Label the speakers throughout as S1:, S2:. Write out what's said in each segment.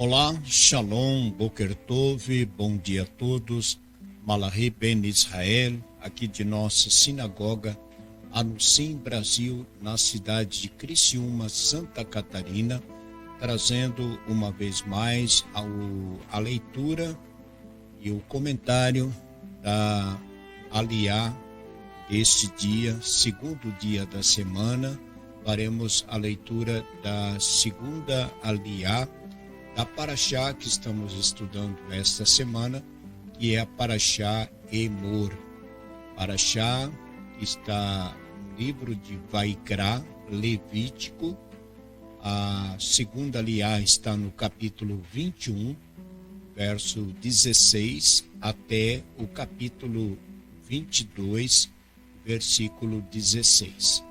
S1: Olá, Shalom, Boker Tov, bom dia a todos. Malahi Ben Israel, aqui de nossa sinagoga, Anuncim, Brasil, na cidade de Criciúma, Santa Catarina, trazendo uma vez mais a leitura e o comentário da Aliá deste dia, segundo dia da semana. Faremos a leitura da segunda Aliá da Parashá que estamos estudando esta semana, que é a Parashá Emor. Parashá está no livro de Vaikra, Levítico. A segunda Aliá está no capítulo 21, verso 16, até o capítulo 22, versículo 16.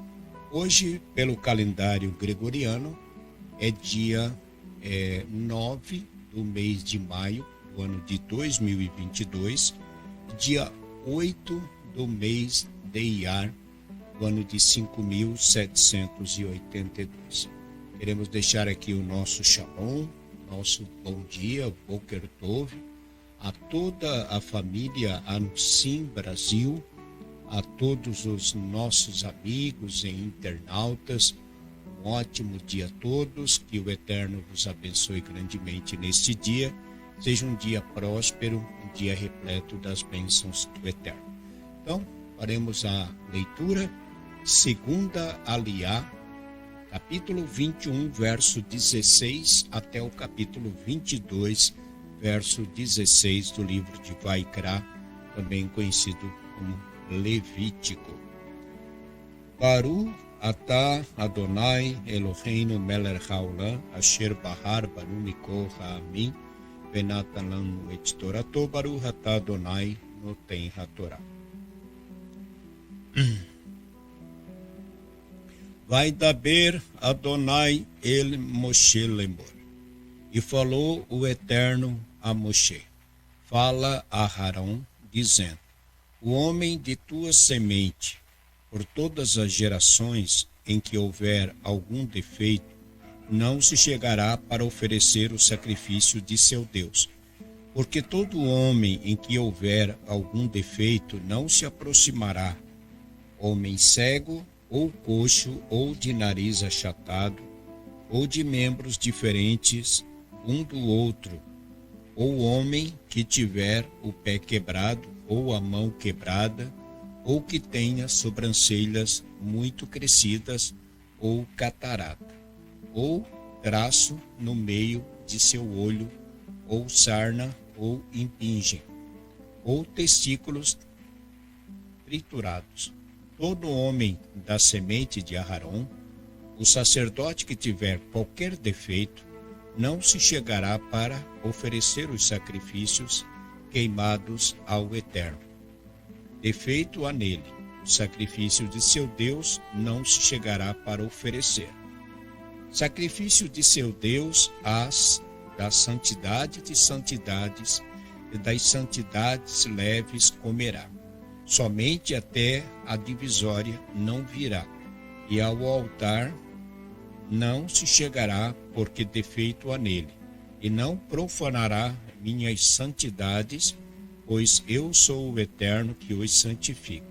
S1: Hoje, pelo calendário gregoriano, é dia 9 do mês de maio do ano de 2022, dia 8 do mês de Iyar, do ano de 5.782. Queremos deixar aqui o nosso shalom, nosso bom dia, Boker Tov, a toda a família Anuncim Brasil, a todos os nossos amigos e internautas. Um ótimo dia a todos, que o Eterno vos abençoe grandemente neste dia. Seja um dia próspero, um dia repleto das bênçãos do Eterno. Então, faremos a leitura, segunda Aliá, capítulo 21, verso 16, até o capítulo 22, verso 16 do livro de Vaikra, também conhecido como Levítico. Baruch Atah Adonai Eloheinu melech haolam asher bahar banu mikol ha'amim venatan lanu et torato Baruch Atah Adonai noten hatorá. Vai daber Adonai el Moshe lemor. E falou o Eterno a Moshe: fala a Arão, dizendo: o homem de tua semente, por todas as gerações em que houver algum defeito, não se chegará para oferecer o sacrifício de seu Deus. Porque todo homem em que houver algum defeito não se aproximará, homem cego, ou coxo, ou de nariz achatado, ou de membros diferentes um do outro, ou homem que tiver o pé quebrado, ou a mão quebrada, ou que tenha sobrancelhas muito crescidas, ou catarata, ou traço no meio de seu olho, ou sarna, ou impingem, ou testículos triturados. Todo homem da semente de Aharon, o sacerdote que tiver qualquer defeito, não se chegará para oferecer os sacrifícios queimados ao Eterno. Defeito há nele, o sacrifício de seu Deus não se chegará para oferecer. Sacrifício de seu Deus, as da santidade de santidades e das santidades leves comerá. Somente até a divisória não virá, e ao altar não se chegará, porque defeito há nele, e não profanará minhas santidades, pois eu sou o Eterno que os santifico.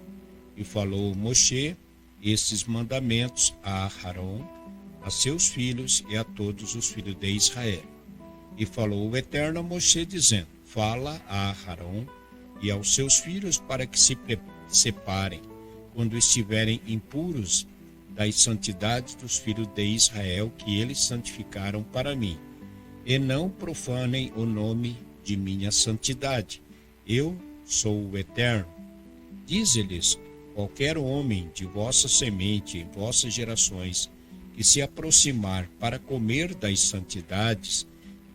S1: E falou Moshe estes mandamentos a Arão, a seus filhos e a todos os filhos de Israel. E falou o Eterno a Moshe, dizendo: fala a Arão e aos seus filhos para que se separem, quando estiverem impuros, das santidades dos filhos de Israel, que eles santificaram para mim, e não profanem o nome de minha santidade. Eu sou o Eterno. Dize-lhes: qualquer homem de vossa semente em vossas gerações que se aproximar para comer das santidades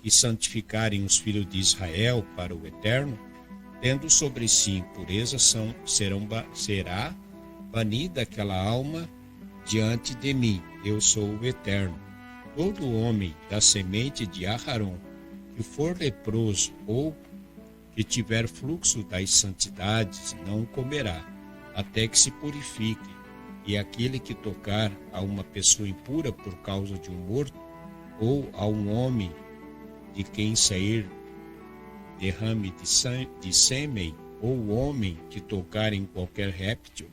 S1: que santificarem os filhos de Israel para o Eterno, tendo sobre si impureza, será banida aquela alma diante de mim. Eu sou o Eterno. Todo homem da semente de Aharon que for leproso ou que tiver fluxo das santidades não comerá, até que se purifique. E aquele que tocar a uma pessoa impura por causa de um morto, ou a um homem de quem sair derrame de sêmen, ou o homem que tocar em qualquer réptil,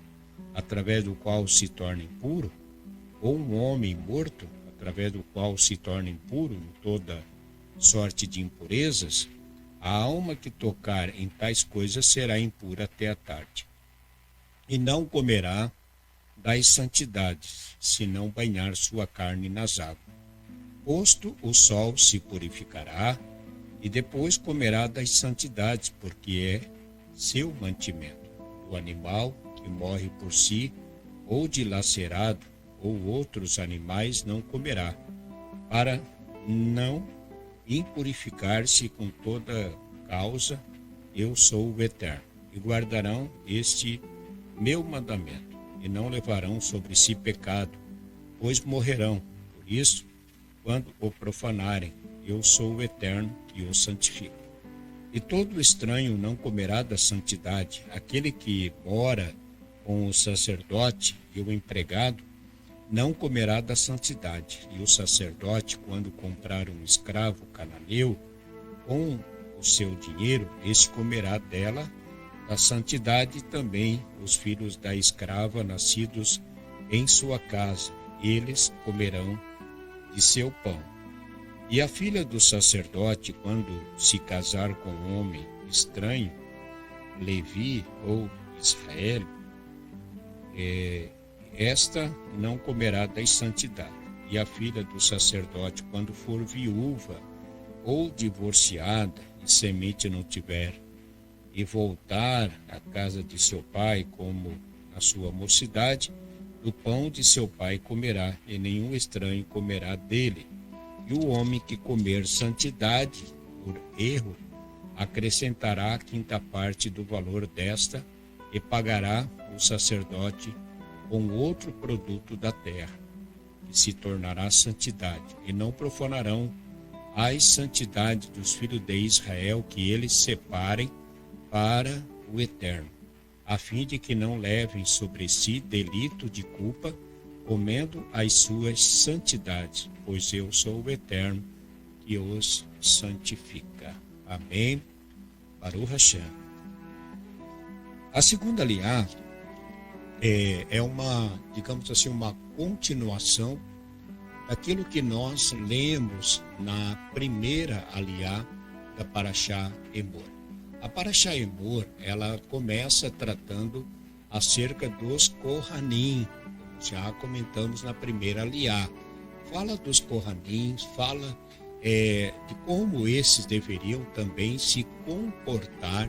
S1: através do qual se torna impuro, ou um homem morto, através do qual se torna impuro em toda sorte de impurezas, a alma que tocar em tais coisas será impura até a tarde. E não comerá das santidades, se não banhar sua carne nas águas. Posto o sol se purificará, e depois comerá das santidades, porque é seu mantimento. O animal que morre por si, ou dilacerado, ou outros animais não comerá, para não impurificar-se com toda causa. Eu sou o Eterno. E guardarão este meu mandamento, e não levarão sobre si pecado, pois morrerão. Por isso, quando o profanarem, eu sou o Eterno e o santifico. E todo estranho não comerá da santidade. Aquele que mora com o sacerdote e o empregado não comerá da santidade. E o sacerdote, quando comprar um escravo cananeu com o seu dinheiro, este comerá dela da santidade, também os filhos da escrava nascidos em sua casa, eles comerão de seu pão. E a filha do sacerdote, quando se casar com um homem estranho, Levi ou Israel, esta não comerá da santidade. E a filha do sacerdote, quando for viúva ou divorciada, e semente não tiver, e voltar à casa de seu pai, como na sua mocidade, do pão de seu pai comerá, e nenhum estranho comerá dele. E o homem que comer santidade por erro, acrescentará a quinta parte do valor desta, e pagará o sacerdote com outro produto da terra, que se tornará santidade, e não profanarão as santidades dos filhos de Israel, que eles separem para o Eterno, a fim de que não levem sobre si delito de culpa, comendo as suas santidades, pois eu sou o Eterno que os santifica. Amém. Baruch Hashem. A segunda aliá é uma, digamos assim, uma continuação daquilo que nós lemos na primeira aliá da Parashá Emor. A Parashá Emor, ela começa tratando acerca dos Kohanim, como já comentamos na primeira aliá. Fala dos Kohanim, fala de como esses deveriam também se comportar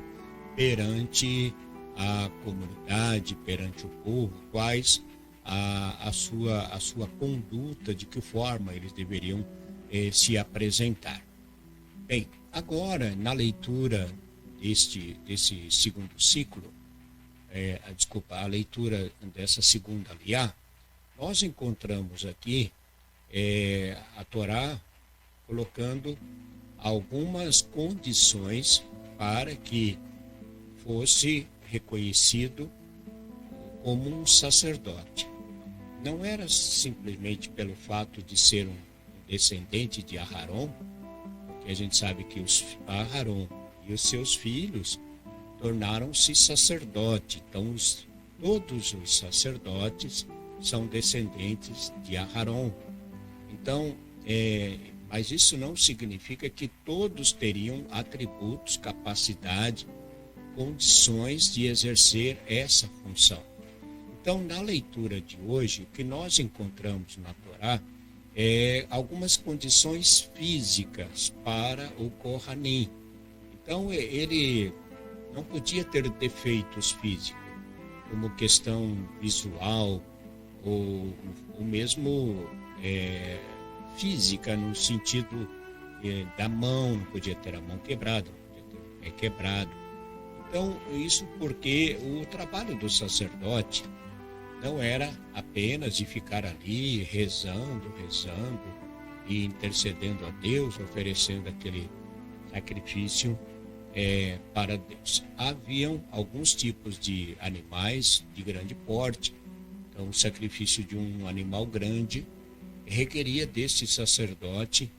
S1: perante a comunidade, perante o povo, quais a sua conduta, de que forma eles deveriam se apresentar. Bem, agora, na leitura desse segundo ciclo, a leitura dessa segunda aliá, nós encontramos aqui a Torá colocando algumas condições para que fosse reconhecido como um sacerdote. Não era simplesmente pelo fato de ser um descendente de Aharon, porque a gente sabe que Aharon e os seus filhos tornaram-se sacerdotes. Então, todos os sacerdotes são descendentes de Aharon. Então, mas isso não significa que todos teriam atributos, capacidade, condições de exercer essa função. Então, na leitura de hoje, o que nós encontramos na Torá é algumas condições físicas para o Kohanim. Então, ele não podia ter defeitos físicos, como questão visual ou mesmo física, no sentido da mão, não podia ter a mão quebrada, não podia ter o pé quebrado. Então, isso porque o trabalho do sacerdote não era apenas de ficar ali rezando e intercedendo a Deus, oferecendo aquele sacrifício para Deus. Haviam alguns tipos de animais de grande porte. Então, o sacrifício de um animal grande requeria desse sacerdote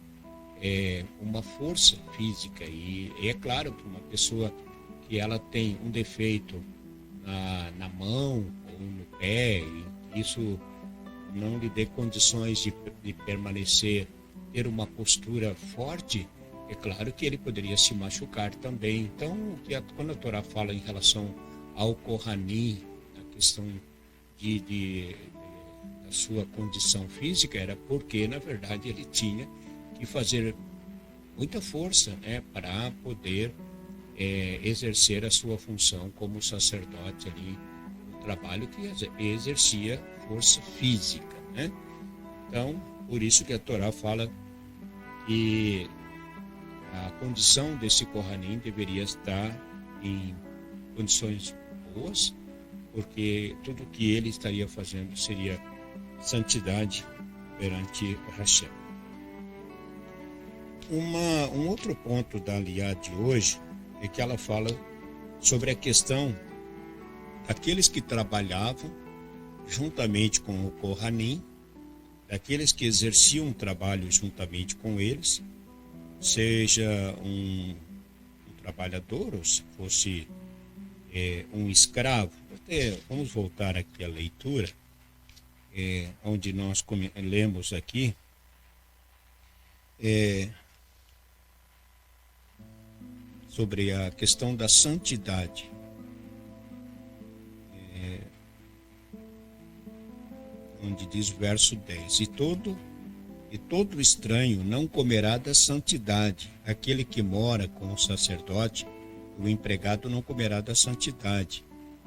S1: uma força física. E é claro que uma pessoa que ela tem um defeito na mão ou no pé, e isso não lhe dê condições de permanecer, ter uma postura forte, é claro que ele poderia se machucar também. Então, quando a Torá fala em relação ao Kohanim, a questão da sua condição física, era porque, na verdade, ele tinha que fazer muita força, né, para poder exercer a sua função como sacerdote ali, o trabalho que exercia força física, né? Então, por isso que a Torá fala que a condição desse Kohanim deveria estar em condições boas, porque tudo que ele estaria fazendo seria santidade perante Hashem. Um outro ponto da Aliá de hoje é que ela fala sobre a questão daqueles que trabalhavam juntamente com o Kohanim, daqueles que exerciam um trabalho juntamente com eles, seja um trabalhador ou se fosse um escravo. Vamos voltar aqui à leitura, onde nós lemos aqui, sobre a questão da santidade. Onde diz o verso 10, e todo estranho não comerá da santidade, aquele que mora com o sacerdote, o empregado não comerá da santidade.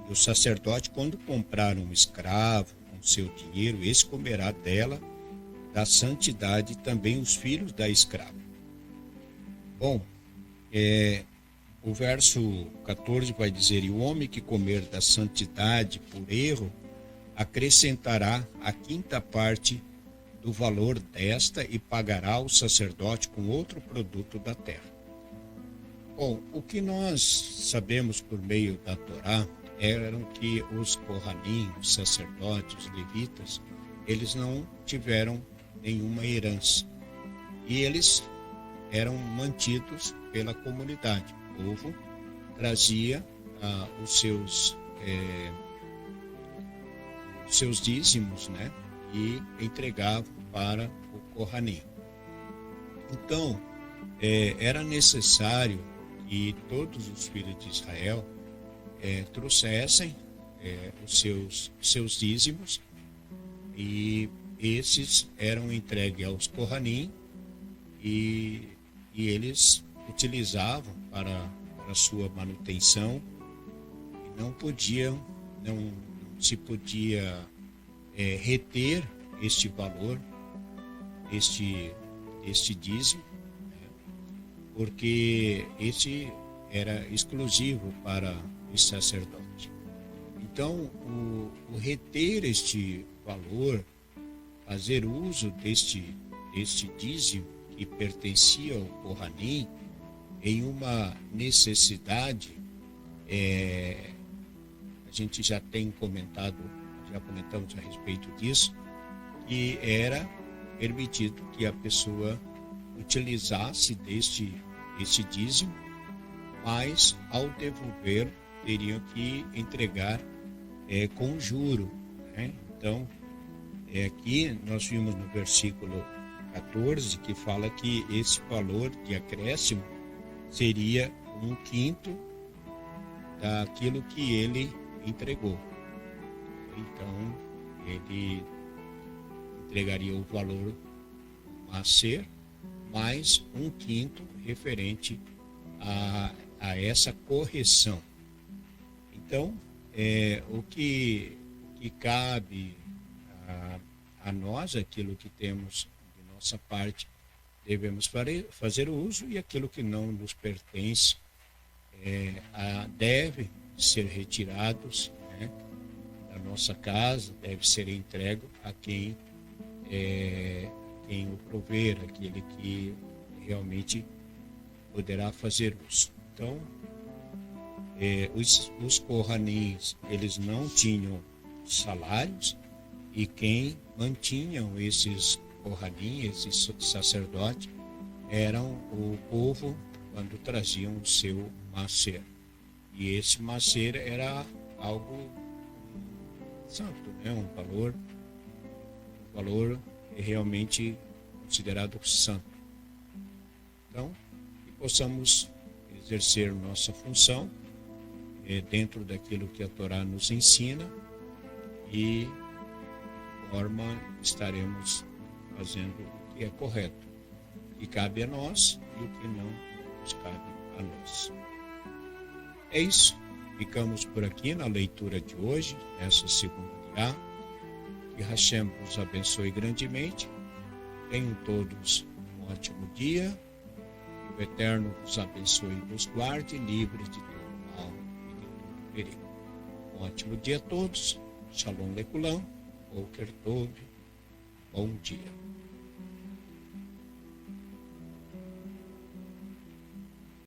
S1: E o sacerdote, quando comprar um escravo com seu dinheiro, esse comerá dela, da santidade, também os filhos da escrava. Bom, o verso 14 vai dizer, e o homem que comer da santidade por erro, acrescentará a quinta parte do valor desta e pagará ao sacerdote com outro produto da terra. Bom, o que nós sabemos por meio da Torá eram que os Kohanim, os sacerdotes, os levitas, eles não tiveram nenhuma herança. E eles eram mantidos pela comunidade. O povo trazia os seus dízimos, né, e entregavam para o Kohanim. Então, era necessário que todos os filhos de Israel trouxessem os seus dízimos, e esses eram entregues aos Kohanim, e eles utilizavam para a sua manutenção, e não se podia reter este valor, este dízimo, né, porque esse era exclusivo para o sacerdote. Então, o reter este valor, fazer uso deste dízimo que pertencia ao Kohanim em uma necessidade, a gente já comentamos a respeito disso, que era permitido que a pessoa utilizasse deste dízimo, mas ao devolver teriam que entregar com juro, né? Então, aqui nós vimos no versículo 14 que fala que esse valor de acréscimo seria 1/5 daquilo que ele entregou. Então, ele entregaria o valor a ser mais 1/5 referente a essa correção. Então, o que cabe a nós, aquilo que temos de nossa parte, devemos fazer o uso, e aquilo que não nos pertence deve ser retirados, né, da nossa casa, deve ser entregue a quem o prover, aquele que realmente poderá fazer uso. Então, os Kohanins, eles não tinham salários, e quem mantinham esses Kohanim, esses sacerdotes, eram o povo quando traziam o seu macer. E esse macer era algo santo, né? Um valor realmente considerado santo. Então, que possamos exercer nossa função dentro daquilo que a Torá nos ensina e de forma estaremos fazendo o que é correto, o que cabe a nós e o que não nos cabe a nós. É isso. Ficamos por aqui na leitura de hoje, essa segunda de A. Que Hashem os abençoe grandemente. Tenham todos um ótimo dia. Que o Eterno os abençoe e nos guarde livres de todo mal e de todo perigo. Um ótimo dia a todos. Shalom Lekulam. Boker Tov. Bom dia.